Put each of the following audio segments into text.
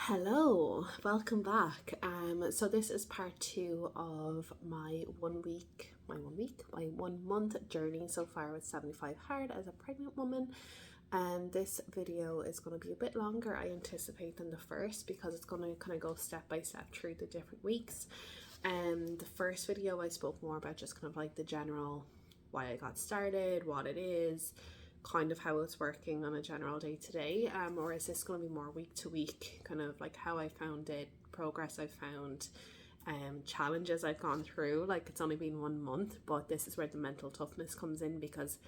Hello, welcome back. So this is part two of my 1 month journey so far with 75 Hard as a pregnant woman. And this video is going to be a bit longer, I anticipate, than the first because it's going to kind of go step by step through the different weeks. The first video I spoke more about just kind of like the general why I got started, what it is, kind of how it's working on a general day to day, or is this going to be more week to week, kind of like how I found it, progress I've found, challenges I've gone through. Like, it's only been 1 month, but this is where the mental toughness comes in because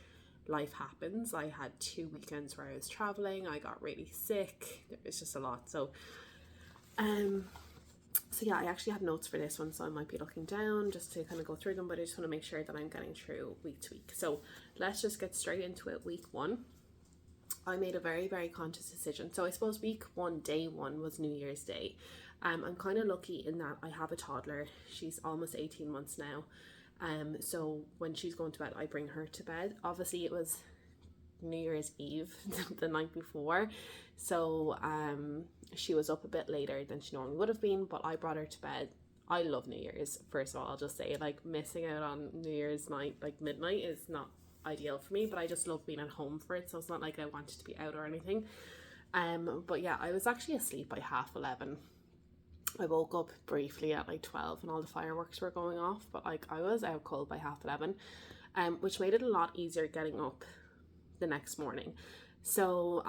life happens. I had 2 weekends where I was traveling, I got really sick, it was just a lot. So yeah, I actually had notes for this one, so I might be looking down just to kind of go through them, but I just want to make sure that I'm getting through week to week. So let's just get straight into it. Week one, I made a very, very conscious decision. So I suppose week one, day one, was New Year's Day. I'm kind of lucky in that I have a toddler. She's almost 18 months now. So when she's going to bed, I bring her to bed. Obviously, it was New Year's Eve the night before, so she was up a bit later than she normally would have been, but I brought her to bed. I love New Year's. First of all, I'll just say, like, missing out on New Year's night, like midnight, is not ideal for me, but I just love being at home for it, so it's not like I wanted to be out or anything. But yeah, I was actually asleep by 11:30. I woke up briefly at like 12 and all the fireworks were going off, but like I was out cold by 11:30, which made it a lot easier getting up the next morning. So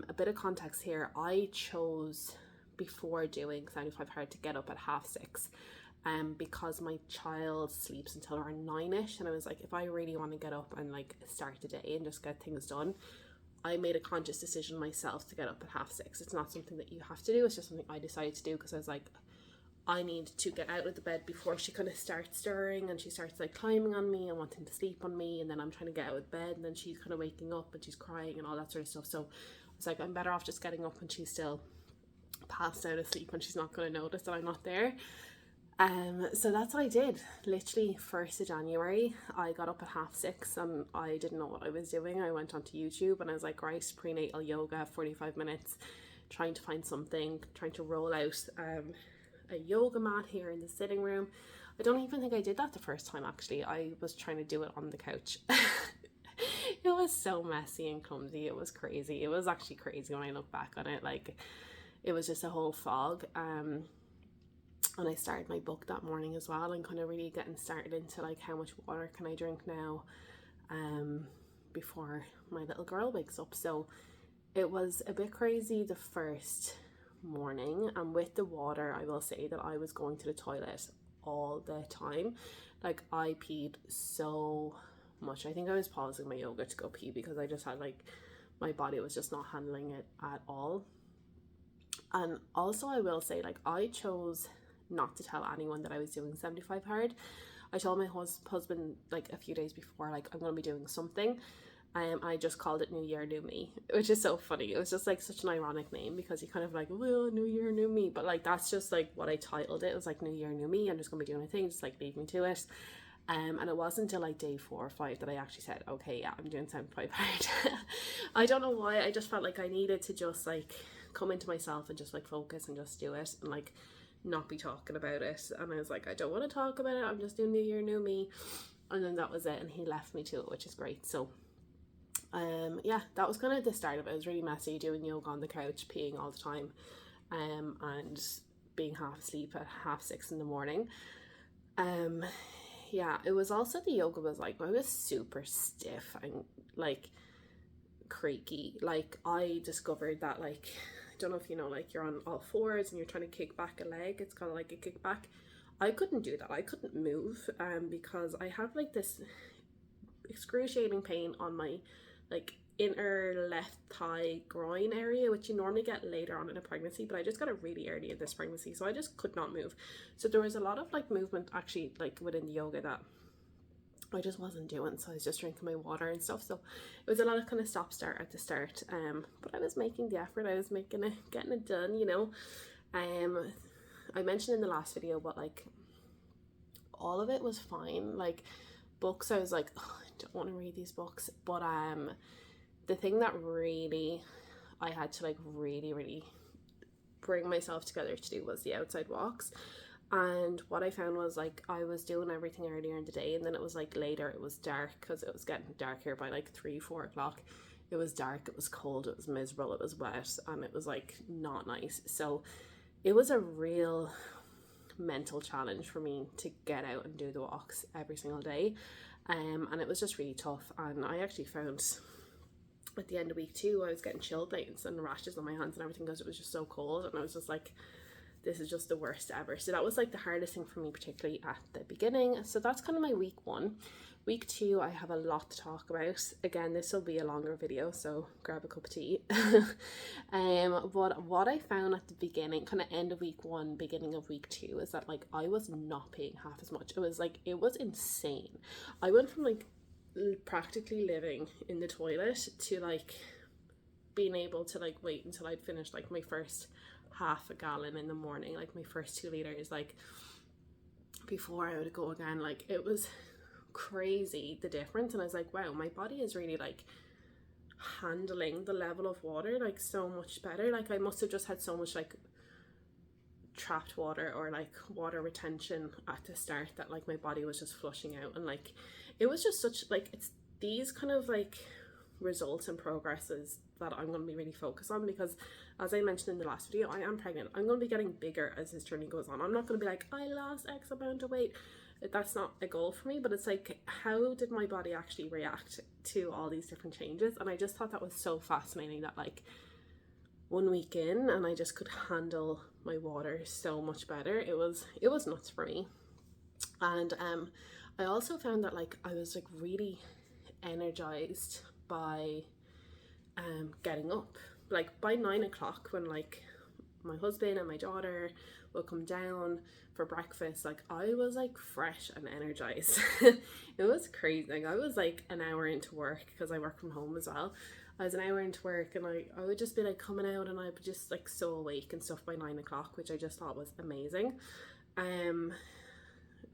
a bit of context here, I chose before doing 75 Hard to get up at 6:30, because my child sleeps until around 9ish, and I was like, if I really want to get up and like start the day and just get things done, I made a conscious decision myself to get up at 6:30. It's not something that you have to do, it's just something I decided to do because I was like, I need to get out of the bed before she kind of starts stirring and she starts like climbing on me and wanting to sleep on me, and then I'm trying to get out of bed and then she's kind of waking up and she's crying and all that sort of stuff. So I was like, I'm better off just getting up when she's still passed out asleep and she's not going to notice that I'm not there. So that's what I did. Literally 1st of January, I got up at 6:30 and I didn't know what I was doing. I went onto YouTube and I was like, right, prenatal yoga, 45 minutes, trying to find something, trying to roll out a yoga mat here in the sitting room. I don't even think I did that the first time, actually. I was trying to do it on the couch. It was so messy and clumsy. It was crazy. It was actually crazy when I look back on it. Like, it was just a whole fog. And I started my book that morning as well, and kind of really getting started into like how much water can I drink now before my little girl wakes up. So it was a bit crazy the first morning, and with the water, I will say that I was going to the toilet all the time. Like, I peed so much. I think I was pausing my yoga to go pee because I just had like, my body was just not handling it at all. And also, I will say, like, I chose not to tell anyone that I was doing 75 Hard. I told my husband like a few days before, like, I'm going to be doing something. I just called it New Year, New Me, which is so funny. It was just like such an ironic name because you kind of like, well, New Year, New Me, but like that's just like what I titled it. It was like New Year, New Me. I'm just gonna be doing a thing, just like leave me to it. And it wasn't until like day 4 or 5 that I actually said, okay, yeah, I'm doing 75 Hard. I don't know why. I just felt like I needed to just like come into myself and just like focus and just do it and like not be talking about it. And I was like, I don't want to talk about it. I'm just doing New Year, New Me. And then that was it. And he left me to it, which is great. So yeah, that was kind of the start of it. It was really messy doing yoga on the couch, peeing all the time, and being half asleep at 6:30 in the morning. Yeah, it was also, the yoga was like, I was super stiff and like creaky. Like, I discovered that, like, I don't know if you know, like, you're on all fours and you're trying to kick back a leg. It's kind of like a kickback. I couldn't do that. I couldn't move because I have like this excruciating pain on my like inner left thigh groin area, which you normally get later on in a pregnancy, but I just got it really early in this pregnancy, so I just could not move. So there was a lot of like movement actually like within the yoga that I just wasn't doing, so I was just drinking my water and stuff. So it was a lot of kind of stop start at the start, but I was making the effort. I was making it, getting it done, you know. I mentioned in the last video, but like all of it was fine. Like, books, I was like, oh, I don't want to read these books, but the thing that really I had to like really bring myself together to do was the outside walks. And what I found was like I was doing everything earlier in the day, and then it was like later it was dark, because it was getting dark here by like 3-4 o'clock. It was dark, it was cold, it was miserable, it was wet, and it was like not nice. So it was a real mental challenge for me to get out and do the walks every single day, and it was just really tough. And I actually found at the end of week 2 I was getting chilblains and rashes on my hands and everything, because it was just so cold, and I was just like, this is just the worst ever. So that was like the hardest thing for me, particularly at the beginning. So that's kind of my week 1. Week 2, I have a lot to talk about. Again, this will be a longer video, so grab a cup of tea. But what I found at the beginning, kind of end of week 1, beginning of week 2, is that like I was not paying half as much. It was insane. I went from like practically living in the toilet to like being able to like wait until I'd finished like my first half a gallon in the morning, like my first 2 liters, like before I would go again. Like it was crazy, the difference. And I was like, wow, my body is really like handling the level of water like so much better. Like I must have just had so much like trapped water or like water retention at the start that like my body was just flushing out. And like it was just such like, it's these kind of like results and progresses that I'm going to be really focused on, because as I mentioned in the last video, I am pregnant. I'm going to be getting bigger as this journey goes on. I'm not going to be like, I lost X amount of weight. That's not a goal for me, but it's like, how did my body actually react to all these different changes? And I just thought that was so fascinating, that like 1 week in and I just could handle my water so much better. It was nuts for me. And I also found that like I was like really energized by getting up. Like by 9 o'clock, when like my husband and my daughter will come down for breakfast, like I was like fresh and energized. It was crazy. Like I was like an hour into work, because I work from home as well. I was an hour into work, and I would just be like coming out, and I'd be just like so awake and stuff by 9 o'clock, which I just thought was amazing.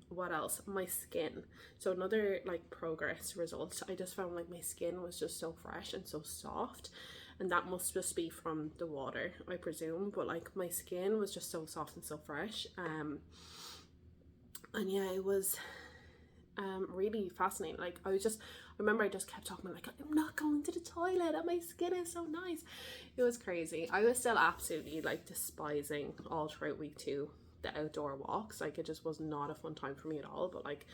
What else? My skin. So another like progress result, I just found like my skin was just so fresh and so soft, and that must just be from the water, I presume. But like my skin was just so soft and so fresh. And yeah, it was really fascinating. Like I remember I just kept talking like, I'm not going to the toilet and my skin is so nice. It was crazy. I was still absolutely like despising all throughout week 2 the outdoor walks. Like it just was not a fun time for me at all. But like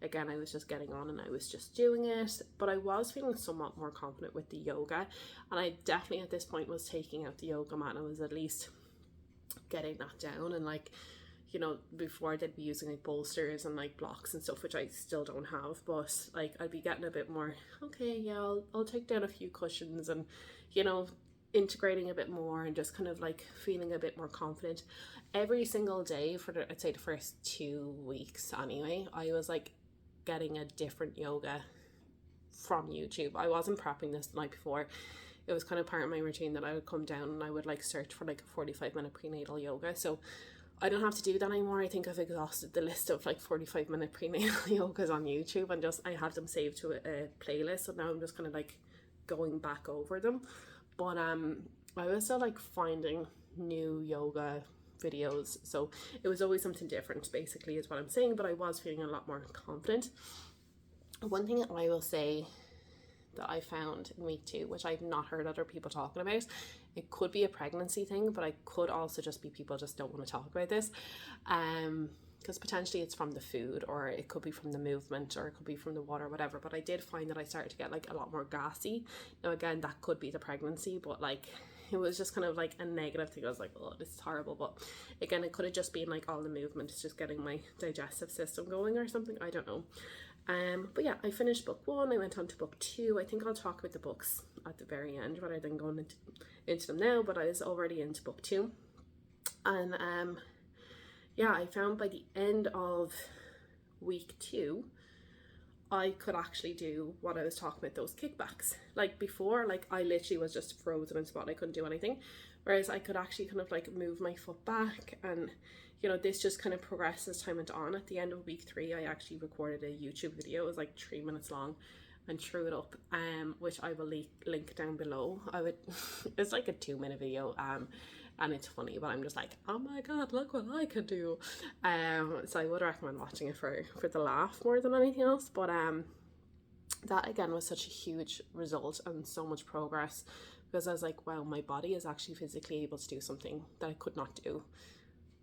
again, I was just getting on and I was just doing it. But I was feeling somewhat more confident with the yoga, and I definitely at this point was taking out the yoga mat. I was at least getting that down, and like, you know, before I'd be using like bolsters and like blocks and stuff, which I still don't have, but like I'd be getting a bit more, okay, yeah, I'll take down a few cushions, and you know, integrating a bit more and just kind of like feeling a bit more confident. Every single day for I'd say the first 2 weeks anyway, I was like getting a different yoga from YouTube. I wasn't prepping this the night before. It was kind of part of my routine that I would come down and I would like search for like a 45-minute prenatal yoga. So I don't have to do that anymore. I think I've exhausted the list of like 45-minute prenatal yogas on YouTube, and just I have them saved to a playlist. So now I'm just kind of like going back over them. But I was still like finding new yoga videos, so it was always something different basically is what I'm saying. But I was feeling a lot more confident. One thing that I will say that I found in week 2, which I've not heard other people talking about, it could be a pregnancy thing, but I could also just be people just don't want to talk about this, because potentially it's from the food, or it could be from the movement, or it could be from the water, whatever. But I did find that I started to get like a lot more gassy. Now again, that could be the pregnancy, but like it was just kind of like a negative thing. I was like, oh, this is horrible. But again, it could have just been like all the movement is just getting my digestive system going or something, I don't know. But yeah, I finished book 1, I went on to book 2. I think I'll talk about the books at the very end rather than going into them now, but I was already into book 2. And yeah, I found by the end of week 2, I could actually do what I was talking about, those kickbacks. Like before, like I literally was just frozen in spot, I couldn't do anything. Whereas I could actually kind of like move my foot back, and you know, this just kind of progressed as time went on. At the end of week 3, I actually recorded a YouTube video. It was like 3 minutes long, and threw it up, which I will link down below. It's like a 2-minute video. and it's funny, but I'm just like, oh my god, look what I could do. So I would recommend watching it for the laugh more than anything else. But that again was such a huge result and so much progress, because I was like, wow, my body is actually physically able to do something that I could not do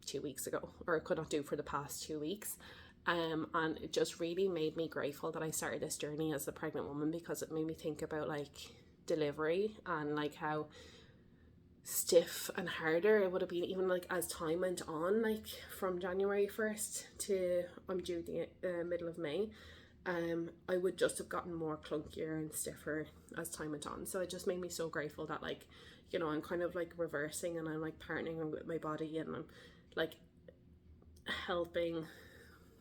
2 weeks ago, or I could not do for the past 2 weeks. And it just really made me grateful that I started this journey as a pregnant woman, because it made me think about like delivery and like how stiff and harder it would have been, even like as time went on, like from January 1st to I'm due the middle of May. I would just have gotten more clunkier and stiffer as time went on. So it just made me so grateful that, like, you know, I'm kind of like reversing, and I'm like partnering with my body, and I'm like helping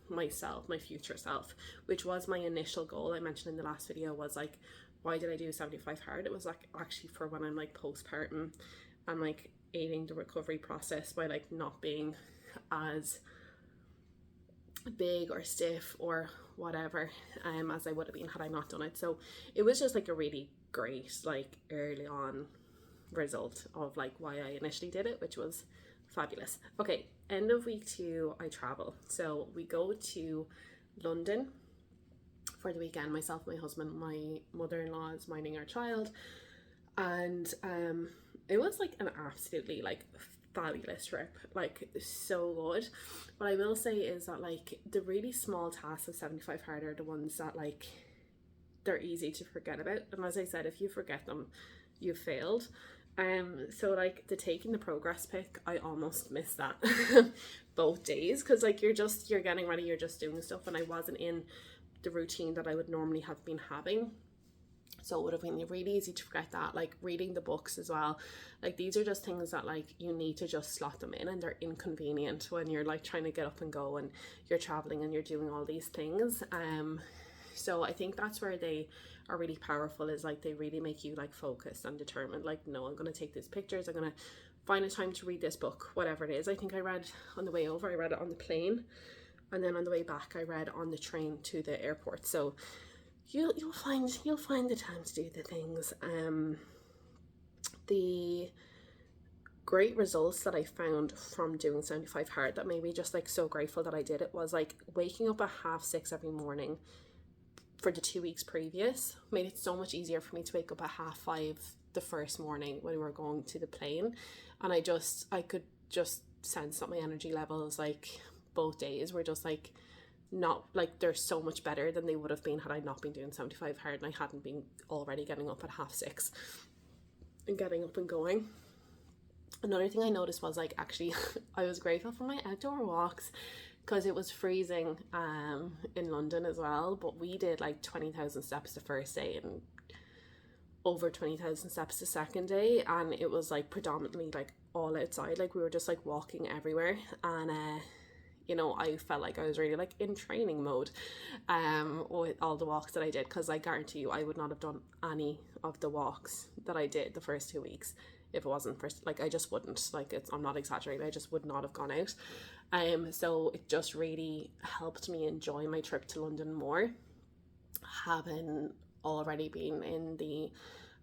myself, my future self, which was my initial goal. I mentioned in the last video was like, why did I do 75 hard? It was like actually for when I'm like postpartum and like aiding the recovery process by like not being as big or stiff or whatever as I would have been had I not done it. So it was just like a really great like early on result of like why I initially did it, which was fabulous. Okay, end of week 2 I travel. So we go to London for the weekend. Myself, my husband, my mother-in-law is minding our child, and it was like an absolutely like fabulous trip, like so good. What I will say is that like the really small tasks of 75 hard are the ones that like they're easy to forget about, and as I said, if you forget them, you've failed. So like the taking the progress pic, I almost missed that both days, because like you're getting ready, you're just doing stuff, and I wasn't in the routine that I would normally have been having. So it would have been really easy to forget that. Like reading the books as well, like these are just things that like you need to just slot them in, and they're inconvenient when you're like trying to get up and go and you're traveling and you're doing all these things. So I think that's where they are really powerful, is like they really make you like focused and determined, like, no, I'm going to take these pictures, I'm going to find a time to read this book, whatever it is. I think I read on the way over, I read it on the plane, and then on the way back I read on the train to the airport. So you'll find the time to do the things. The great results that I found from doing 75 hard that made me just like so grateful that I did it was like waking up at 5:30 every morning for the 2 weeks previous made it so much easier for me to wake up at 5:30 the first morning when we were going to the plane. And I could just sense that my energy levels like both days were just like not like they're so much better than they would have been had I not been doing 75 hard and I hadn't been already getting up at 6:30 and getting up and going. Another thing I noticed was like actually I was grateful for my outdoor walks, because it was freezing in London as well, but we did like 20,000 steps the first day and over 20,000 steps the second day, and it was like predominantly like all outside, like we were just like walking everywhere. And you know, I felt like I was really like in training mode with all the walks that I did, because I guarantee you I would not have done any of the walks that I did the first 2 weeks if it wasn't for like, I just wouldn't, like I'm not exaggerating, I just would not have gone out. So it just really helped me enjoy my trip to London more, having already been in the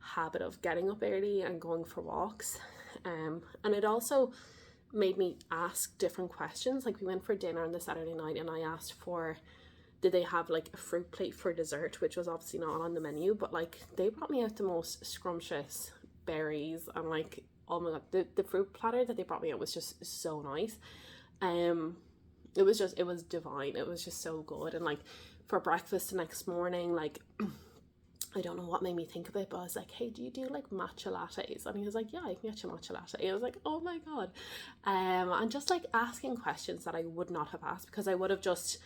habit of getting up early and going for walks. And it also made me ask different questions. Like we went for dinner on the Saturday night and I asked for, did they have like a fruit plate for dessert, which was obviously not on the menu, but like they brought me out the most scrumptious berries, and like, oh my god, the fruit platter that they brought me out was just so nice. It was divine. It was just so good. And like for breakfast the next morning, like I don't know what made me think of it, but I was like, hey, do you do like matcha lattes? And he was like, yeah, I can get you a matcha latte. I was like, oh my god. And just like asking questions that I would not have asked, because I would have just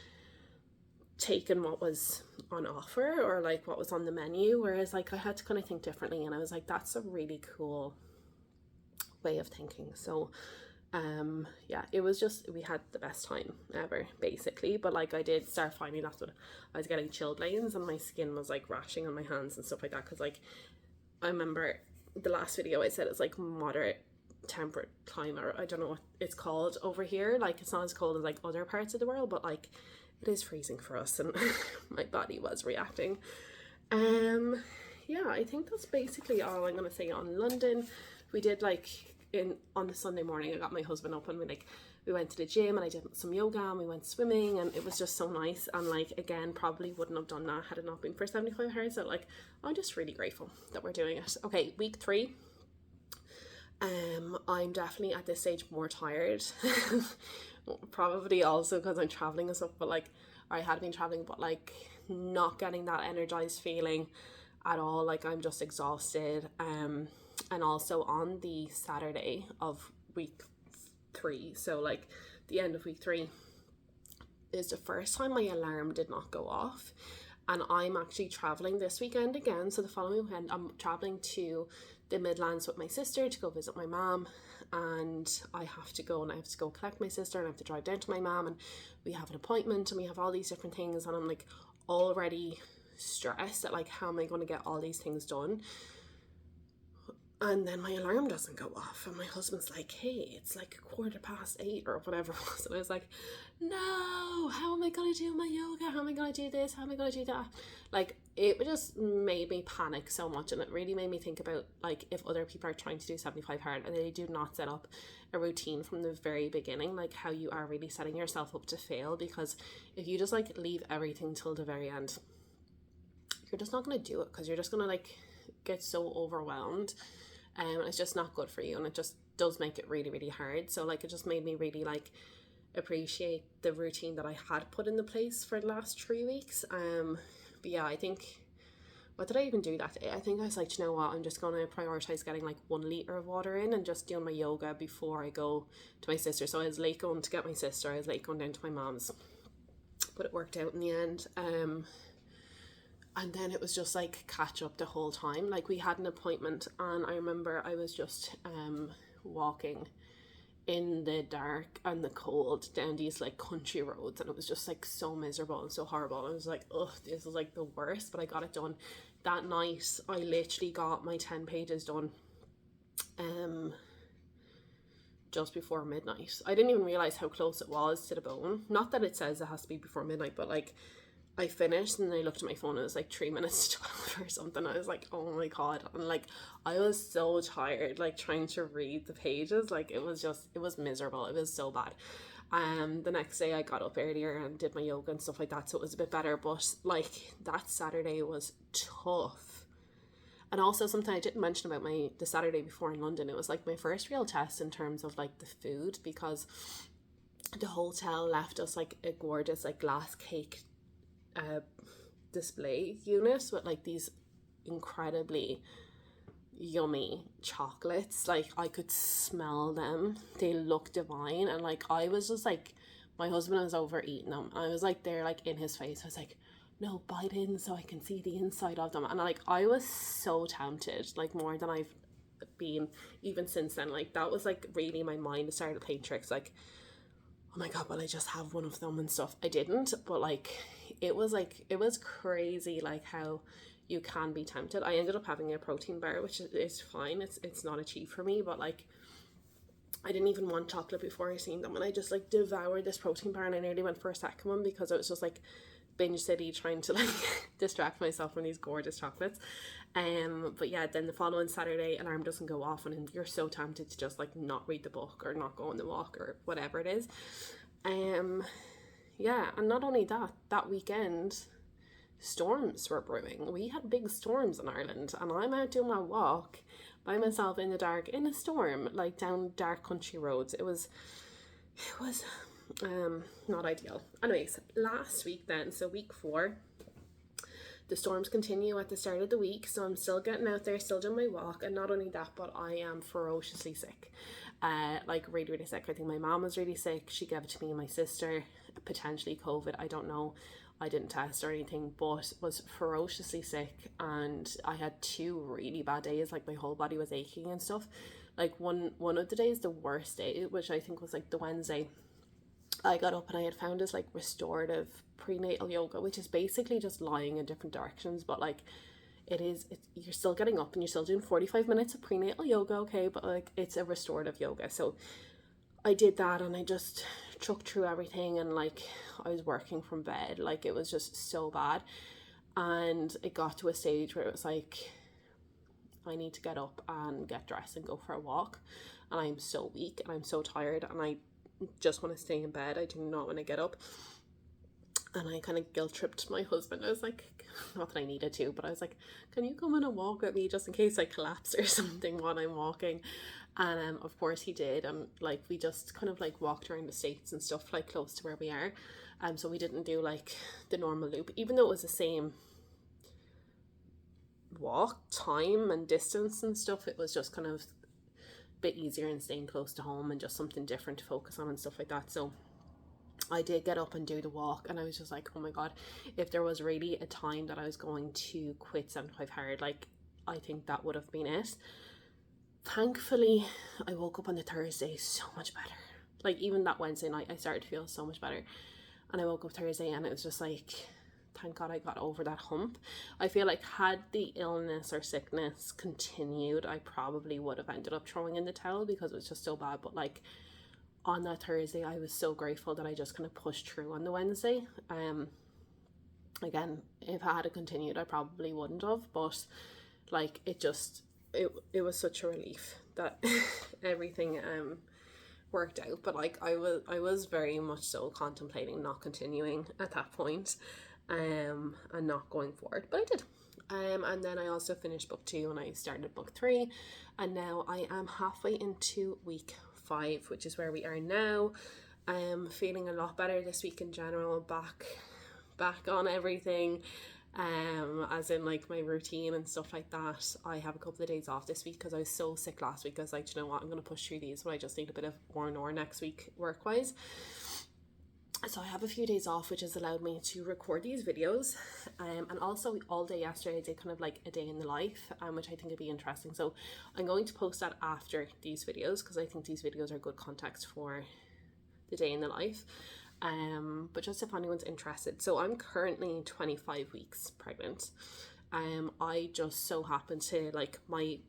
taken what was on offer or like what was on the menu, whereas like I had to kind of think differently. And I was like, that's a really cool way of thinking. So yeah, it was just, we had the best time ever basically. But like I did start finding that's what I was getting, chilblains, and my skin was like rashing on my hands and stuff like that, because like I remember the last video I said it's like moderate temperate climate, I don't know what it's called over here, like it's not as cold as like other parts of the world, but like it is freezing for us, and my body was reacting. Yeah, I think that's basically all I'm gonna say on London. We did like on the Sunday morning, I got my husband up and we went to the gym and I did some yoga and we went swimming, and it was just so nice. And like, again, probably wouldn't have done that had it not been for 75 Hard. So like, I'm just really grateful that we're doing it. Okay, week 3. I'm definitely at this stage more tired. Probably also because I'm traveling and stuff, but like, I had been traveling, but like not getting that energized feeling at all. Like, I'm just exhausted. And also on the Saturday of week 3, so like the end of week 3, is the first time my alarm did not go off. And I'm actually traveling this weekend again. So the following weekend, I'm traveling to the Midlands with my sister to go visit my mom. And I have to go collect my sister, and I have to drive down to my mom, and we have an appointment, and we have all these different things. And I'm like already stressed at like, how am I going to get all these things done? And then my alarm doesn't go off, and my husband's like, hey, it's like 8:15 or whatever it was. And I was like, no, how am I going to do my yoga? How am I going to do this? How am I going to do that? Like, it just made me panic so much. And it really made me think about like, if other people are trying to do 75 Hard and they do not set up a routine from the very beginning, like how you are really setting yourself up to fail. Because if you just like leave everything till the very end, you're just not going to do it, because you're just going to like get so overwhelmed. And it's just not good for you, and it just does make it really, really hard. So like, it just made me really like appreciate the routine that I had put into place for the last 3 weeks. But yeah, I think, what did I even do that day? I think I was like, you know what, I'm just going to prioritize getting like 1 litre of water in, and just doing my yoga before I go to my sister. So I was late going to get my sister, I was late going down to my mom's, but it worked out in the end. And then it was just like catch up the whole time. Like, we had an appointment, and I remember I was just walking in the dark and the cold down these like country roads, and it was just like so miserable and so horrible. I was like, ugh, this is like the worst, but I got it done. That night I literally got my 10 pages done just before midnight. I didn't even realize how close it was to the bone. Not that it says it has to be before midnight, but like, I finished and I looked at my phone and it was like 3 minutes to 12 or something. I was like, oh my god. And like, I was so tired, like trying to read the pages. Like, it was miserable. It was so bad. The next day I got up earlier and did my yoga and stuff like that, so it was a bit better. But like, that Saturday was tough. And also, something I didn't mention about the Saturday before in London, it was like my first real test in terms of like the food, because the hotel left us like a gorgeous like glass cake display unit with like these incredibly yummy chocolates. Like, I could smell them, they look divine. And like, I was just like, my husband was over eating them, I was like there like in his face, I was like, no, bite in so I can see the inside of them. And like, I was so tempted, like more than I've been even since then. Like, that was like really, my mind started playing tricks, like, oh my god, will I just have one of them and stuff? I didn't, but like, it was crazy like how you can be tempted. I ended up having a protein bar, which is fine. It's not a cheat for me, but like, I didn't even want chocolate before I seen them, and I just like devoured this protein bar, and I nearly went for a second one because I was just like binge city trying to like distract myself from these gorgeous chocolates. But yeah, then the following Saturday, alarm doesn't go off, and you're so tempted to just like not read the book or not go on the walk or whatever it is. Yeah, and not only that weekend, storms were brewing. We had big storms in Ireland, and I'm out doing my walk by myself in the dark in a storm, like down dark country roads. It was not ideal. Anyways, last week then, so week 4, the storms continue at the start of the week, so I'm still getting out there, still doing my walk. And not only that, but I am ferociously sick, like really, really sick. I think my mom was really sick. She gave it to me and my sister, potentially COVID, I don't know. I didn't test or anything, but was ferociously sick. And I had 2 really bad days, like my whole body was aching and stuff. Like one of the days, the worst day, which I think was like the Wednesday, I got up and I had found this like restorative prenatal yoga, which is basically just lying in different directions, but like you're still getting up and you're still doing 45 minutes of prenatal yoga, okay, but like, it's a restorative yoga. So I did that, and I just trucked through everything, and like, I was working from bed. Like, it was just so bad. And it got to a stage where it was like, I need to get up and get dressed and go for a walk. and I'm so weak and I'm so tired and I just want to stay in bed. I do not want to get up. And I kind of guilt tripped my husband. I was like, not that I needed to, but I was like, can you come on a walk with me just in case I collapse or something while I'm walking? And of course he did. And like we just kind of like walked around the States and stuff, like close to where we are. So we didn't do like the normal loop, even though it was the same walk time and distance and stuff. It was just kind of a bit easier and staying close to home and just something different to focus on and stuff like that. So I did get up and do the walk, and I was just like, oh my god, if there was really a time that I was going to quit 75 Hard, like I think that would have been it. Thankfully I woke up on the Thursday so much better. Like even that Wednesday night I started to feel so much better, and I woke up Thursday and it was just like, thank god I got over that hump. I feel like had the illness or sickness continued, I probably would have ended up throwing in the towel because it was just so bad. But like on that Thursday I was so grateful that I just kind of pushed through on the Wednesday. Again, if I had continued I probably wouldn't have, but like it was such a relief that everything worked out. But like I was very much so contemplating not continuing at that point, and not going forward, but I did. And then I also finished book 2 and I started book 3, and now I am halfway into week 5, which is where we are now. I'm feeling a lot better this week in general, back on everything, as in like my routine and stuff like that. I have a couple of days off this week because I was so sick last week. I was like, you know what, I'm going to push through these, but I just need a bit of R&R next week work wise. So I have a few days off, which has allowed me to record these videos, and also all day yesterday I did kind of like a day in the life, which I think would be interesting. So I'm going to post that after these videos because I think these videos are good context for the day in the life. But just if anyone's interested, so I'm currently 25 weeks pregnant. I just so happen to, like, my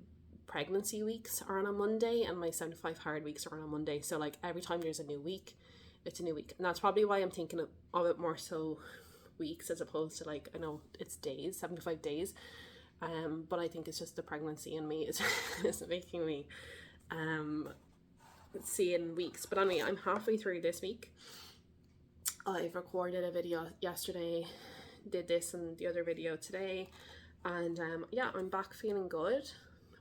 pregnancy weeks are on a Monday and my 75 hard weeks are on a Monday. So like every time there's a new week, it's a new week, and that's probably why I'm thinking of it more so weeks as opposed to, like, I know it's days, 75 days, but I think it's just the pregnancy in me is making me see it in weeks. But anyway, I'm halfway through this week. I've recorded a video yesterday, did this and the other video today, and yeah, I'm back feeling good.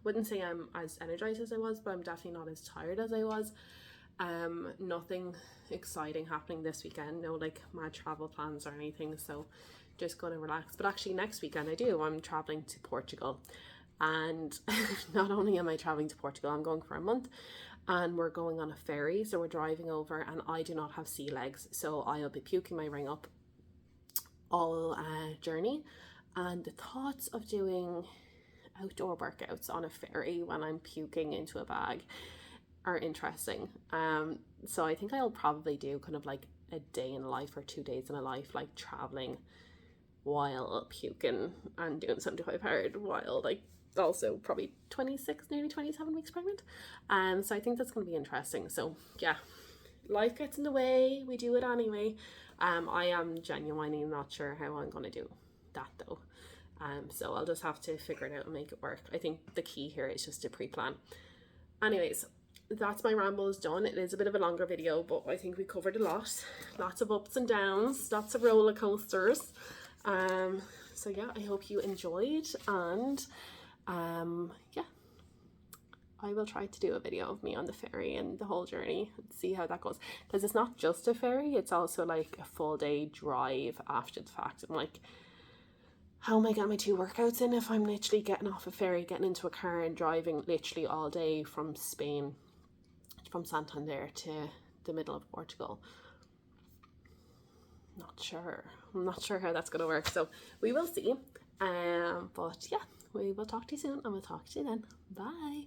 Wouldn't say I'm as energized as I was, but I'm definitely not as tired as I was. Nothing exciting happening this weekend, no like mad travel plans or anything, so just gonna relax. But actually next weekend I'm traveling to Portugal, and not only am I traveling to Portugal, I'm going for a month, and we're going on a ferry, so we're driving over, and I do not have sea legs, so I'll be puking my ring up all journey. And the thoughts of doing outdoor workouts on a ferry when I'm puking into a bag are interesting. So I think I'll probably do kind of like a day in a life or 2 days in a life, like traveling while puking and doing 75 hard while like also probably 26, nearly 27 weeks pregnant. So I think that's going to be interesting. So yeah, life gets in the way, we do it anyway. I am genuinely not sure how I'm going to do that though. So I'll just have to figure it out and make it work. I think the key here is just to pre-plan. Anyways, that's my rambles done. It is a bit of a longer video, but I think we covered a lot. Lots of ups and downs, lots of roller coasters. So yeah, I hope you enjoyed, and yeah, I will try to do a video of me on the ferry and the whole journey and see how that goes, because it's not just a ferry, it's also like a full day drive after the fact. I'm like, how am I getting my 2 workouts in if I'm literally getting off a ferry, getting into a car and driving literally all day from Spain, from Santander to the middle of Portugal? I'm not sure how that's going to work, so we will see. But yeah, we will talk to you soon, and we'll talk to you then. Bye.